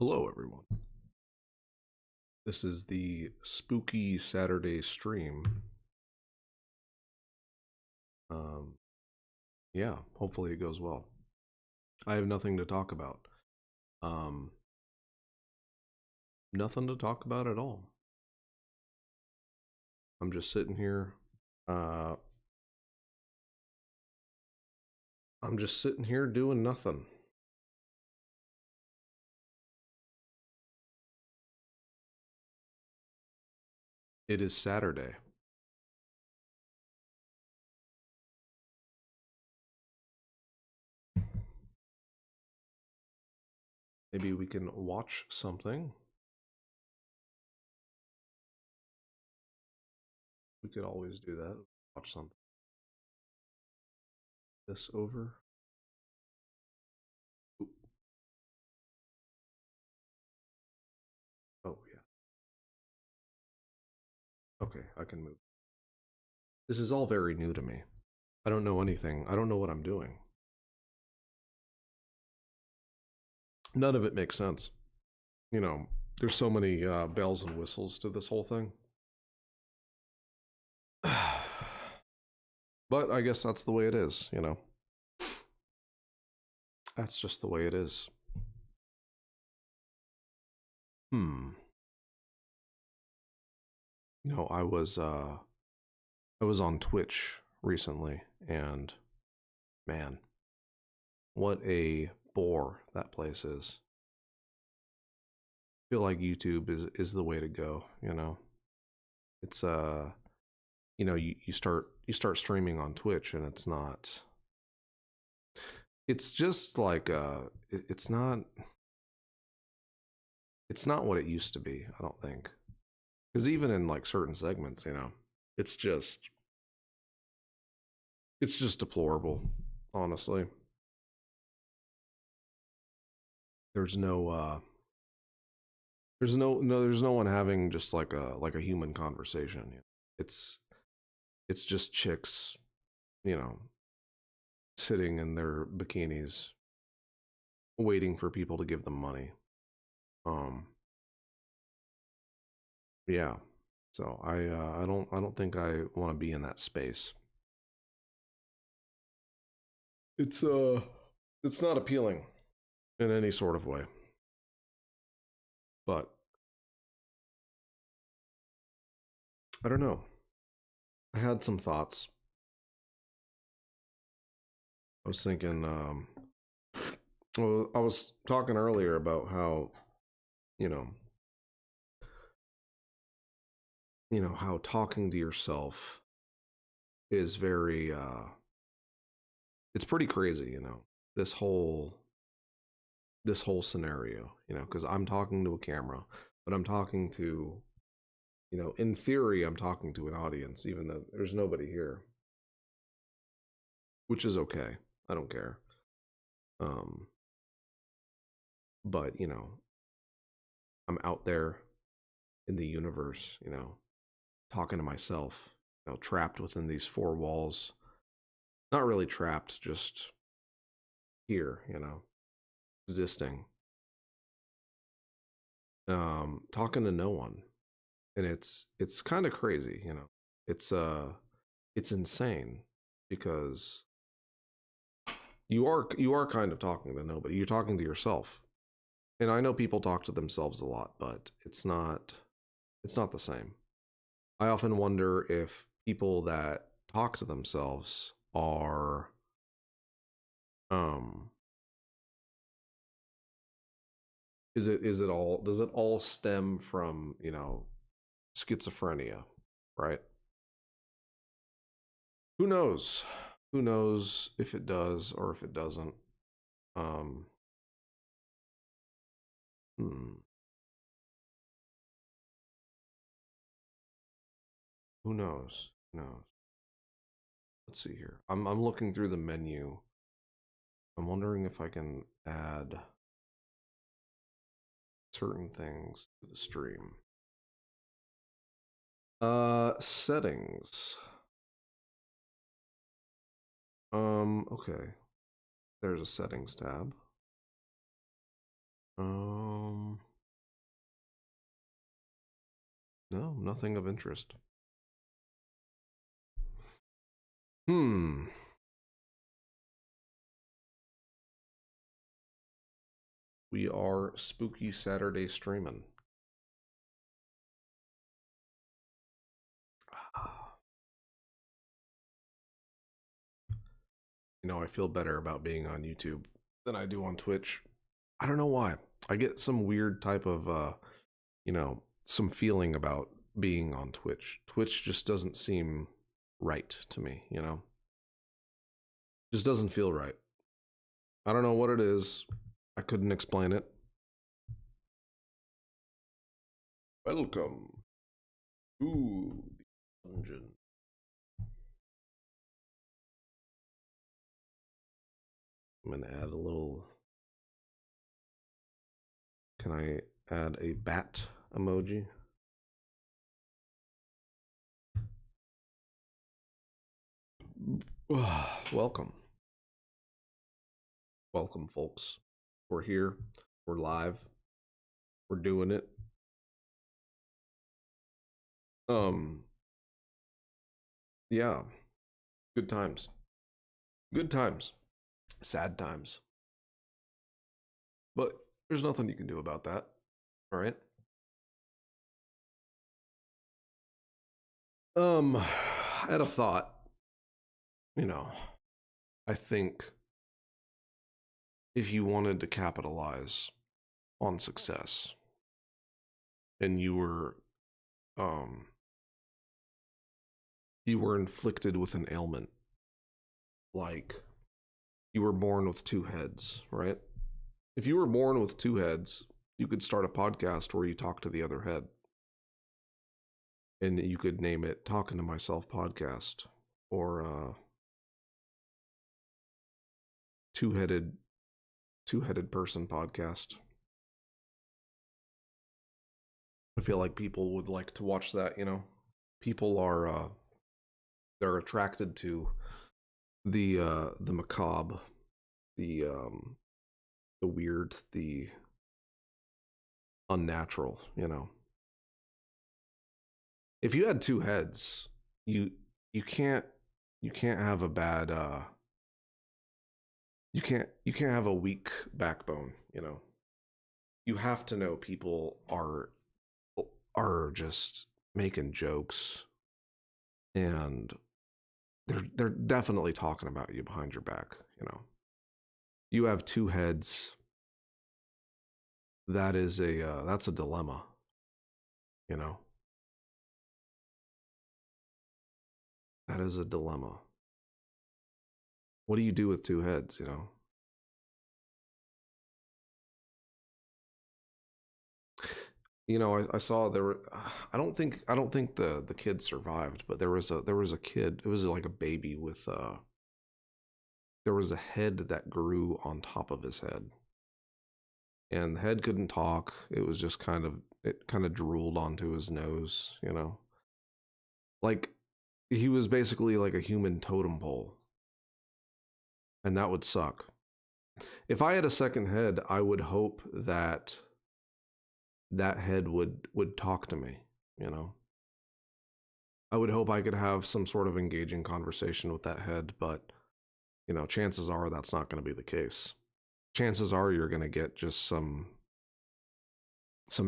Hello, everyone. This is the spooky Saturday stream. Um, yeah, hopefully it goes well. I have nothing to talk about. Um, Nothing to talk about at all. I'm just sitting here. Uh, I'm just sitting here doing nothing. It is Saturday. Maybe we can watch something. We could always do that. Watch something. This over. Oop. Oh, yeah. Okay, I can move. This is all very new to me. I don't know anything. I don't know what I'm doing. None of it makes sense. There's so many bells and whistles to this whole thing. But I guess that's the way it is. That's just the way it is. Hmm. I was on Twitch recently, and man, what a bore that place is. I feel like YouTube is the way to go. It's you start streaming on Twitch, and it's just like it's not what it used to be, I don't think. Because even in like certain segments, it's just it's just deplorable, honestly. There's no there's no one having just like a human conversation. It's it's just chicks, you know, sitting in their bikinis waiting for people to give them money. Um yeah. So I don't think I want to be in that space. It's it's not appealing in any sort of way. But I don't know. I had some thoughts. I was thinking well, I was talking earlier about how, you know, how talking to yourself is very it's pretty crazy. This whole this whole scenario, because I'm talking to a camera, but I'm talking to, in theory, I'm talking to an audience, even though there's nobody here, which is okay. I don't care. Um, but I'm out there in the universe, talking to myself, trapped within these four walls. Not really trapped, just here, existing. Talking to no one. And it's kind of crazy. It's insane because you are kind of talking to nobody. You're talking to yourself. And I know people talk to themselves a lot, but it's not the same. I often wonder if people that talk to themselves are um does it all stem from schizophrenia, right? Who knows? Who knows if it does or if it doesn't? Um hmm, who knows? Who knows? Let's see here. I'm looking through the menu. I'm wondering if I can add certain things to the stream. Settings. Okay. There's a settings tab. Um, no, nothing of interest. Hmm. We are Spooky Saturday streaming. You know, I feel better about being on YouTube than I do on Twitch. I don't know why. I get some weird type of some feeling about being on Twitch. Twitch just doesn't seem right to me, you know? Just doesn't feel right. I don't know what it is. I couldn't explain it. Welcome to the dungeon. I'm gonna add a little. Can I add a bat emoji? Welcome. Welcome, folks. We're here. We're live. We're doing it. Yeah. Good times. Good times. Sad times. But there's nothing you can do about that. All right. I had a thought. You know, I think if you wanted to capitalize on success and um you were inflicted with an ailment, like you were born with two heads, right? If you were born with two heads, you could start a podcast where you talk to the other head. And you could name it Talking to Myself Podcast or two-headed person podcast. I feel like people would like to watch that, you know. People are they're attracted to the macabre, the weird, the unnatural, you know. If you had two heads, you you can't you can't have a bad you can't have a weak backbone, you know. You have to know people are just making jokes and they're definitely talking about you behind your back, you know. You have two heads. That is that's a dilemma, you know. That is a dilemma. What do you do with two heads, you know? You know, I saw there were. I don't think the kid survived, but there was a kid. It was like a baby with there was a head that grew on top of his head, and the head couldn't talk. It was just it kind of drooled onto his nose, you know, like he was basically like a human totem pole, and that would suck. If I had a second head, I would hope that that head would talk to me, you know. I would hope I could have some sort of engaging conversation with that head, but you know, chances are that's not going to be the case. Chances are you're going to get just some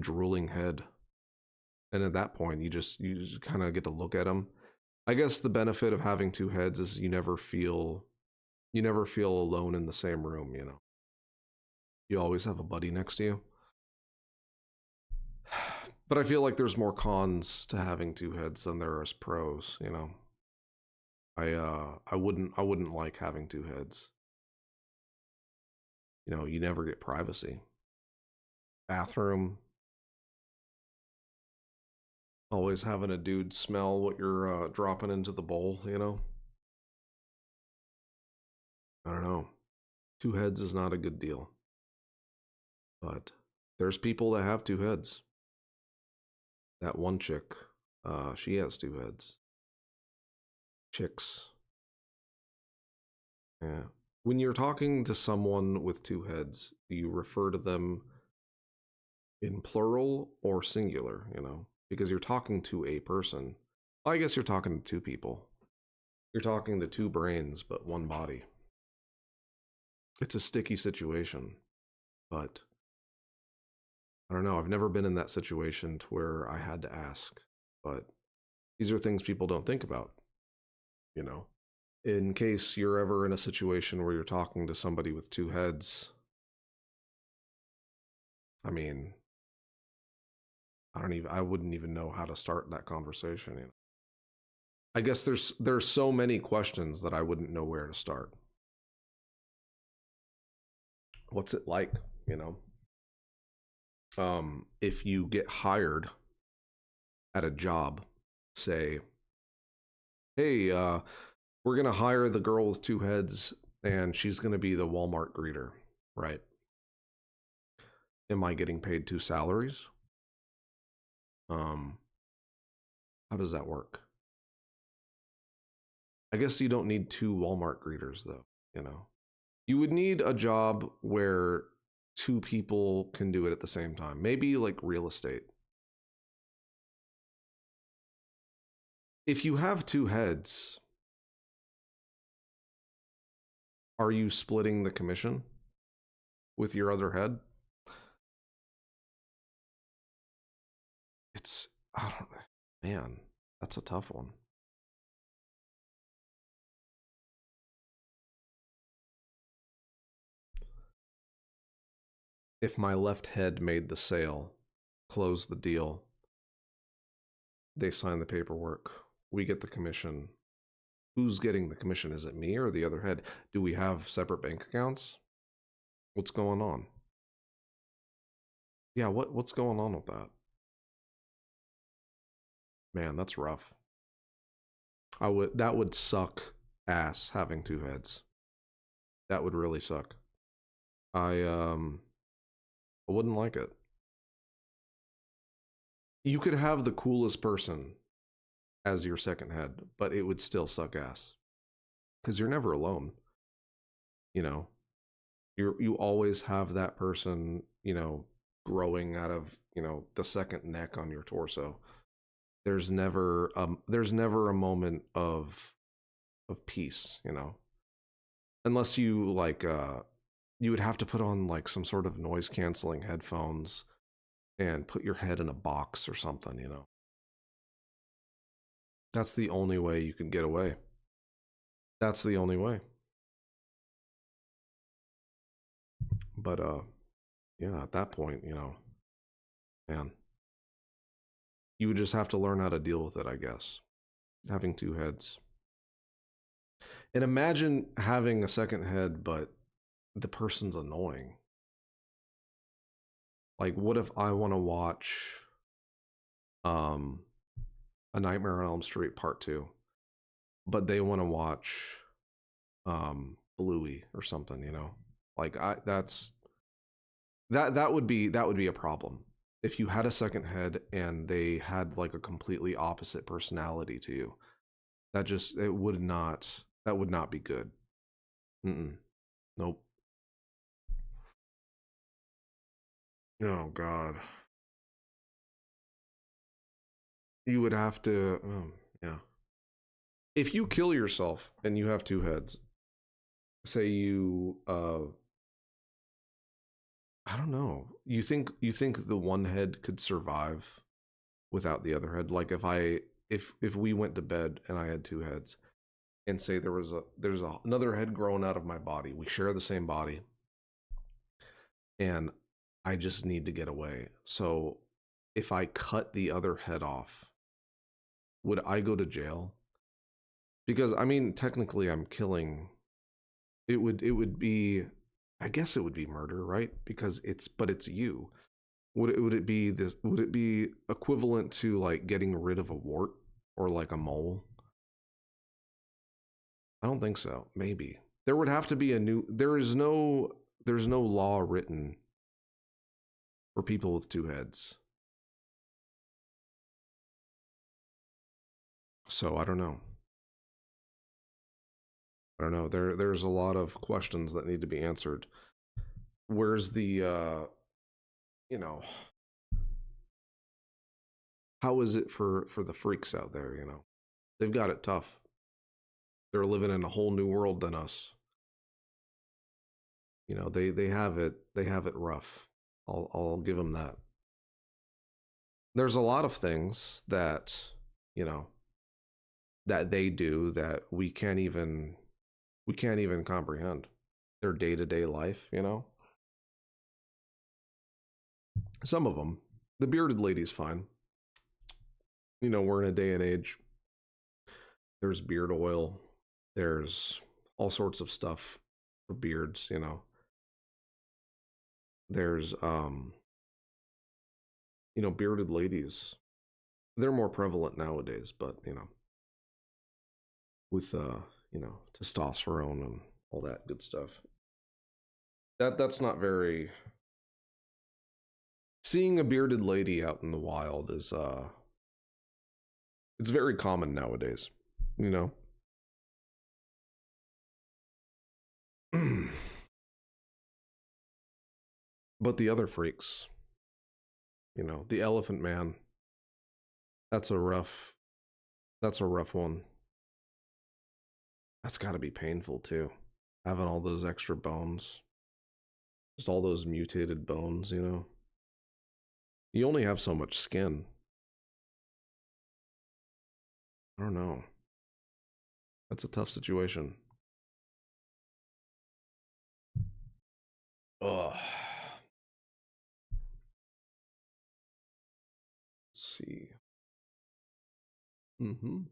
drooling head, and at that point, you just kind of get to look at them. I guess the benefit of having two heads is you never feel alone in the same room. You know, you always have a buddy next to you. But I feel like there's more cons to having two heads than there is pros. You know, I wouldn't like having two heads. You know, you never get privacy. Bathroom, always having a dude smell what you're dropping into the bowl, you know? I don't know. Two heads is not a good deal. But there's people that have two heads. That one chick, she has two heads. Chicks. Yeah. When you're talking to someone with two heads, do you refer to them in plural or singular, because you're talking to a person. Well, I guess you're talking to two people. You're talking to two brains, but one body. It's a sticky situation, but I don't know. I've never been in that situation to where I had to ask, but these are things people don't think about, you know. In case you're ever in a situation where you're talking to somebody with two heads, I mean, I wouldn't even know how to start that conversation. I guess there's so many questions that I wouldn't know where to start. What's it like, if you get hired at a job, say, hey, we're going to hire the girl with two heads and she's going to be the Walmart greeter, right? Am I getting paid two salaries? How does that work? I guess you don't need two Walmart greeters though, You would need a job where two people can do it at the same time. Maybe like real estate. If you have two heads, are you splitting the commission with your other head? I don't know. Man, that's a tough one. If my left head made the sale, closed the deal, they sign the paperwork, we get the commission. Who's getting the commission? Is it me or the other head? Do we have separate bank accounts? What's going on? Yeah, what's going on with that? Man, that's rough. That would suck ass having two heads. That would really suck. I wouldn't like it. You could have the coolest person as your second head, but it would still suck ass. Because you're never alone. You always have that person, growing out of, the second neck on your torso. There's never a moment of peace, unless you like you would have to put on like some sort of noise canceling headphones and put your head in a box or something, That's the only way you can get away. That's the only way. But yeah, at that point, man, you would just have to learn how to deal with it, I guess. Having two heads. And imagine having a second head, but the person's annoying. Like, what if I want to watch A Nightmare on Elm Street Part 2, but they want to watch Bluey or something, Like that would be a problem. If you had a second head and they had like a completely opposite personality to you. That would not be good. Nope. Oh God. You would have to, yeah. If you kill yourself and you have two heads, say you, I don't know. You think the one head could survive without the other head? Like if we went to bed and I had two heads, and say there's another head growing out of my body, we share the same body, and I just need to get away. So if I cut the other head off, would I go to jail? Because I mean, technically, I'm killing. It would be, I guess it would be murder, right? Because it's you. Would it be this? Would it be equivalent to like getting rid of a wart or like a mole? I don't think so. Maybe there would have to be a new. There's no law written for people with two heads. So I don't know. There's a lot of questions that need to be answered. Where's the how is it for the freaks out there, you know? They've got it tough. They're living in a whole new world than us. You know, they have it rough. I'll give them that. There's a lot of things that, you know, that they do that we can't even comprehend. Their day-to-day life, you know? Some of them. The bearded lady's fine. You know, we're in a day and age. There's beard oil. There's all sorts of stuff for beards, you know. There's you know, bearded ladies. They're more prevalent nowadays, but you know, with you know, testosterone and all that good stuff. That's not very seeing a bearded lady out in the wild is it's very common nowadays, you know. But the other freaks, you know, the elephant man, that's a rough that's a rough one. That's got to be painful too. Having all those extra bones, just all those mutated bones, you know. You only have so much skin. I don't know. That's a tough situation. Ugh. Let's see. Mm-hmm.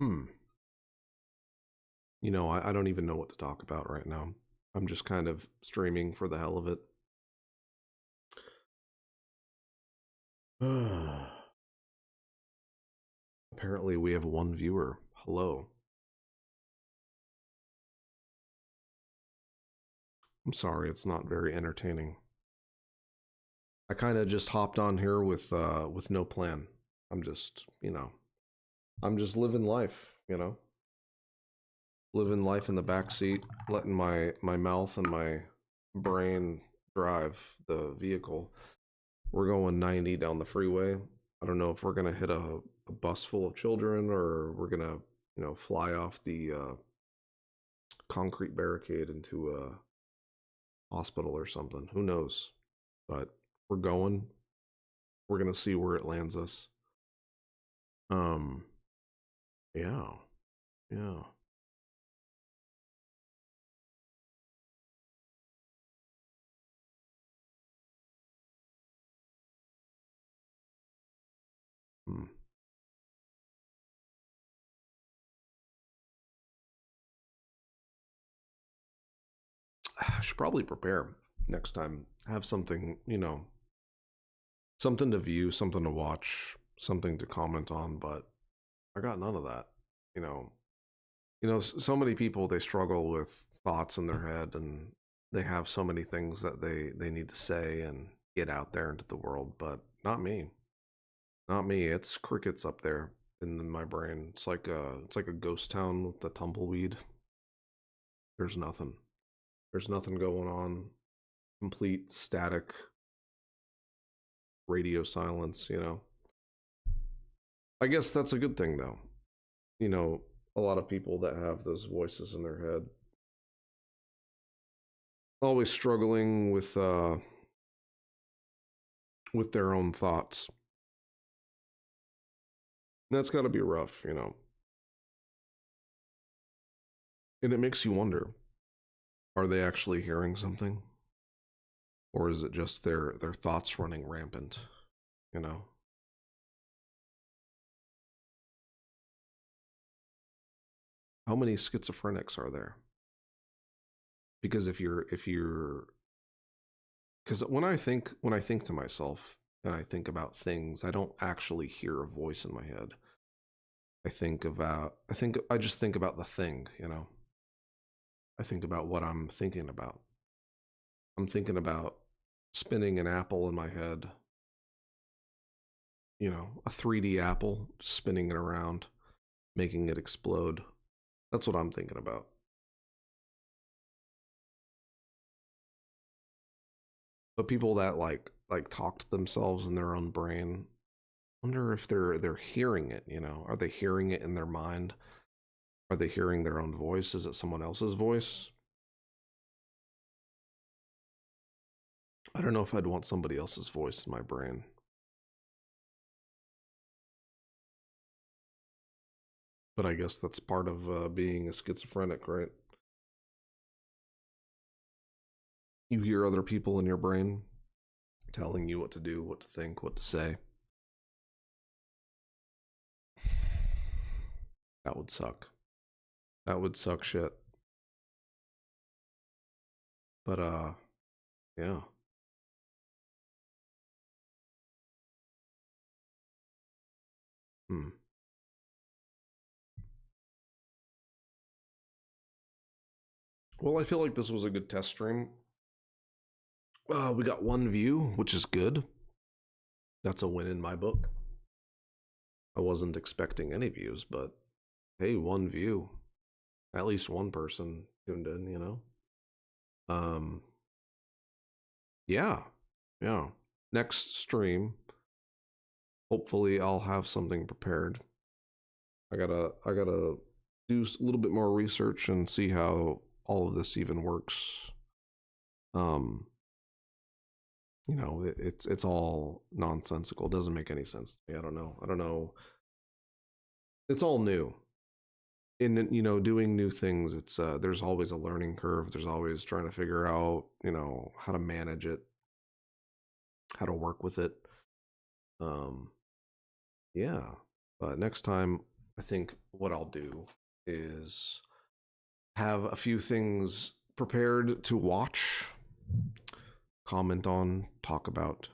Hmm. You know, I don't even know what to talk about right now. I'm just kind of streaming for the hell of it. Apparently, we have one viewer. Hello. I'm sorry, it's not very entertaining. I kind of just hopped on here with no plan. I'm just, you know, I'm just living life, you know. Living life in the back seat, letting my mouth and my brain drive the vehicle. We're going 90 down the freeway. I don't know if we're gonna hit a bus full of children or we're gonna, you know, fly off the concrete barricade into a hospital or something. Who knows? But we're going. We're gonna see where it lands us. Um, yeah, yeah. Hmm. I should probably prepare next time. Have something, you know, something to view, something to watch, something to comment on. But I got none of that. You know, so many people they struggle with thoughts in their head, and they have so many things that they need to say and get out there into the world. But not me. Not me. It's crickets up there in my brain. It's like a ghost town with the tumbleweed. There's nothing. There's nothing going on. Complete static radio silence, you know. I guess that's a good thing though. You know, a lot of people that have those voices in their head always struggling with their own thoughts. That's got to be rough, you know. And it makes you wonder, are they actually hearing something? Or is it just their thoughts running rampant, you know? How many schizophrenics are there? Because if you're because when I think to myself and I think about things, I don't actually hear a voice in my head. I just think about the thing, you know. I think about what I'm thinking about. I'm thinking about spinning an apple in my head, you know, a 3D apple, spinning it around, making it explode. That's what I'm thinking about. But people that like like talk to themselves in their own brain. Wonder if they're hearing it, you know? Are they hearing it in their mind? Are they hearing their own voice? Is it someone else's voice? I don't know if I'd want somebody else's voice in my brain. But I guess that's part of being a schizophrenic, right? You hear other people in your brain telling you what to do, what to think, what to say. That would suck. That would suck shit. But yeah. Hmm. Well, I feel like this was a good test stream. We got 1 view, which is good. That's a win in my book. I wasn't expecting any views, but hey, 1 view. At least one person tuned in, you know? Yeah. Yeah. Next stream, hopefully I'll have something prepared. I gotta do a little bit more research and see how all of this even works. You know, it's all nonsensical. It doesn't make any sense to me. I don't know. It's all new. In, you know, doing new things, it's there's always a learning curve. There's always trying to figure out, you know, how to manage it, how to work with it. Um yeah. But next time, I think what I'll do is have a few things prepared to watch, comment on, talk about.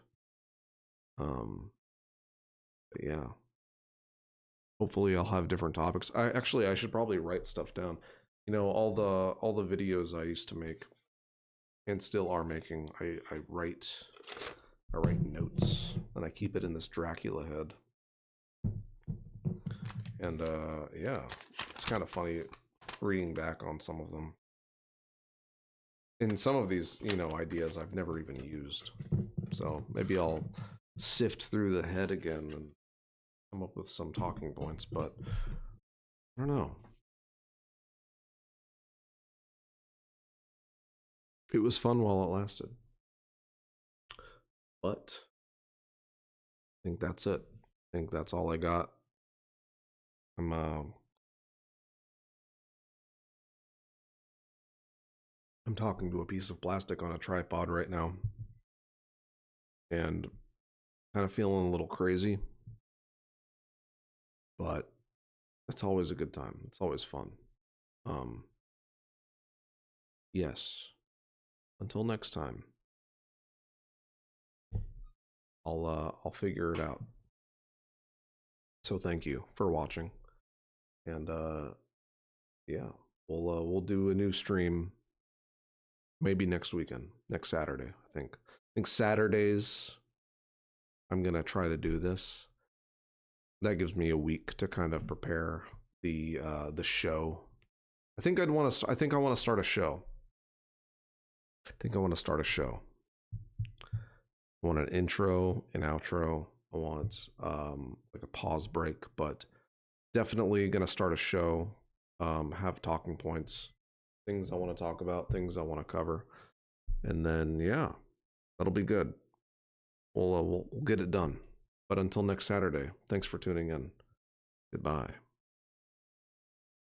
But yeah. Hopefully I'll have different topics. I should probably write stuff down. You know, all the videos I used to make and still are making, I write notes and I keep it in this Dracula head. And yeah, it's kind of funny reading back on some of them. And some of these, you know, ideas I've never even used. So maybe I'll sift through the head again and come up with some talking points, but I don't know. It was fun while it lasted. But I think that's it. I think that's all I got. I'm talking to a piece of plastic on a tripod right now. And kind of feeling a little crazy. But it's always a good time. It's always fun. Yes. Until next time. I'll figure it out. So thank you for watching. And yeah, we'll do a new stream maybe next weekend, next Saturday, I think. I think Saturdays I'm going to try to do this. That gives me a week to kind of prepare the show. I think I want to start a show. I want an intro, an outro. I want like a pause break, but definitely gonna start a show. Have talking points, things I want to talk about, things I want to cover, and then yeah, that'll be good. We'll get it done. But until next Saturday, thanks for tuning in. Goodbye.